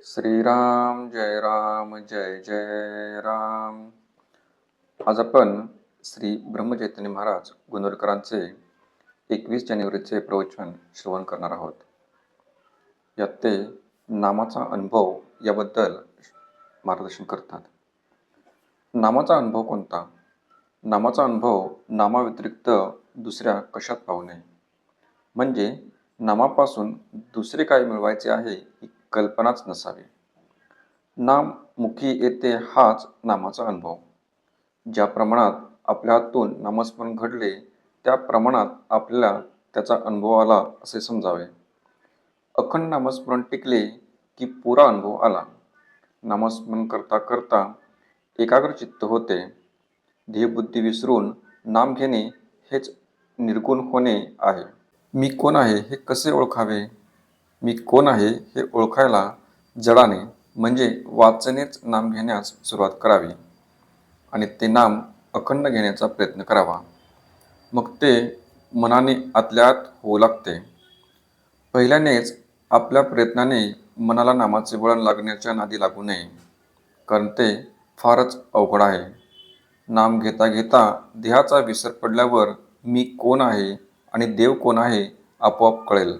श्रीराम जय जय राम. आज आपण श्री ब्रह्मचैतन्य महाराज गुंदोरकरांचे 21 जानेवारीचे प्रवचन श्रवण करणार आहोत. यात ते नामाचा अनुभव याबद्दल मार्गदर्शन करतात. नामाचा अनुभव कोणता? नामाचा अनुभव नामाव्यतिरिक्त दुसऱ्या कशात पाहू नये. म्हणजे नामापासून दुसरे काय मिळवायचे आहे ही कल्पनाच नसावी. नाम मुखी येते हाच नामाचा अनुभव. ज्या प्रमाणात आपल्या हातून नामस्मरण घडले त्या प्रमाणात आपल्याला त्याचा अनुभव आला असे समजावे. अखंड नामस्मरण टिकले की पुरा अनुभव आला. नामस्मरण करता करता एकाग्र चित्त होते. ध्येयबुद्धी विसरून नाम घेणे हेच निर्गुण होणे आहे. मी कोण आहे हे कसे ओळखावे? मी कोण आहे हे ओळखायला जडाने म्हणजे वाचनेच नाम घेण्यास सुरुवात करावी आणि ते नाम अखंड घेण्याचा प्रयत्न करावा. मग ते मनाने आतल्या आत होऊ लागते. पहिल्यानेच आपल्या प्रयत्नाने मनाला नामाचे वळण लागण्याच्या नादी लागू नये, कारण ते फारच अवघड आहे. नाम घेता घेता देहाचा विसर पडल्यावर मी कोण आहे आणि देव कोण आहे आपोआप कळेल.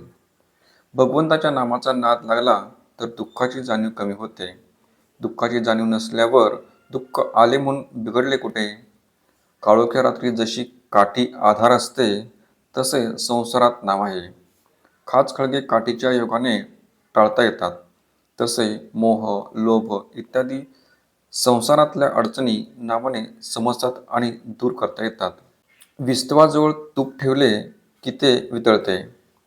भगवंताच्या नामाचा नाद लागला तर दुःखाची जाणीव कमी होते. दुःखाची जाणीव नसल्यावर दुःख आले म्हणून बिघडले कुठे? काळोख्या रात्री जशी काठी आधार असते तसे संसारात नाम आहे. खाचखळगे काठीच्या योगाने टाळता येतात, तसे मोह, लोभ इत्यादी संसारातल्या अडचणी नामाने समजतात आणि दूर करता येतात. विस्तवाजवळ तूप ठेवले की ते वितळते,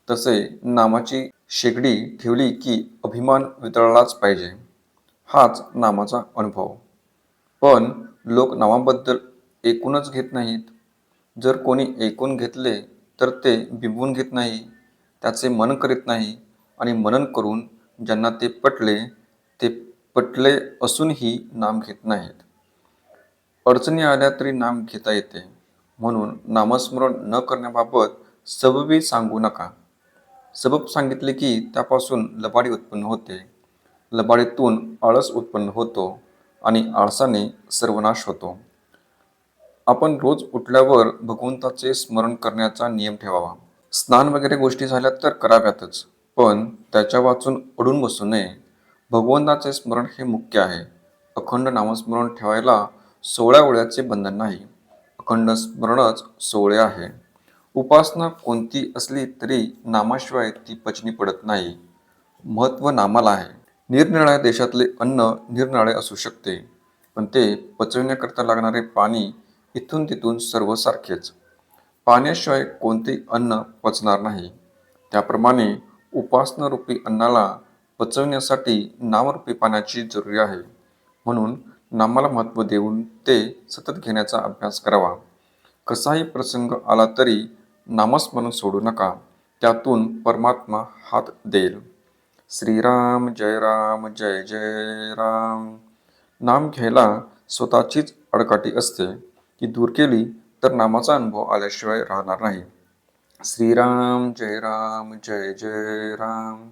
तसे नामाची शेगडी ठेवली की अभिमान वितळलाच पाहिजे. हाच नामाचा अनुभव. पण लोक नामाबद्दल ऐकूनच घेत नाहीत. जर कोणी ऐकून घेतले तर ते बिंबवून घेत नाही, त्याचे मनन करीत नाही आणि मनन करून ज्यांना ते पटले असूनही नाम घेत नाहीत. अडचणी आल्या तरी नाम घेता येते, म्हणून नामस्मरण न करण्याबाबत सबबी सांगू नका. सबब सांगितले की त्यापासून लबाडी उत्पन्न होते. लबाडीतून आळस उत्पन्न होतो आणि आळसाने सर्वनाश होतो. आपण रोज उठल्यावर भगवंताचे स्मरण करण्याचा नियम ठेवावा. स्नान वगैरे गोष्टी झाल्या तर कराव्यातच, पण त्याच्या वाचून अडून बसू नये. भगवंताचे स्मरण हे मुख्य आहे. अखंड नामस्मरण ठेवायला 16 ओळ्याचे बंधन नाही. अखंड स्मरणच 16 आहे. उपासना कोणती असली तरी नामाशिवाय ती पचनी पडत नाही. महत्त्व नामाला आहे. निरनिराळ्या देशातले अन्न निरनिराळे असू शकते, पण ते पचवण्याकरता लागणारे पाणी इथून तिथून सर्व सारखेच. पाण्याशिवाय कोणतेही अन्न पचणार नाही. त्याप्रमाणे उपासनारूपी अन्नाला पचवण्यासाठी नामरूपी पाण्याची जरुरी आहे. म्हणून नामाला महत्त्व देऊन ते सतत घेण्याचा अभ्यास करावा. कसाही प्रसंग आला तरी नामस्मरण सोडू नका. त्यातून परमात्मा हात देईल. श्रीराम जय जय राम. नाम घ्यायला स्वतःचीच आडकाठी असते, ती दूर केली तर नामाचा अनुभव आल्याशिवाय राहणार नाही. श्रीराम जय जय राम.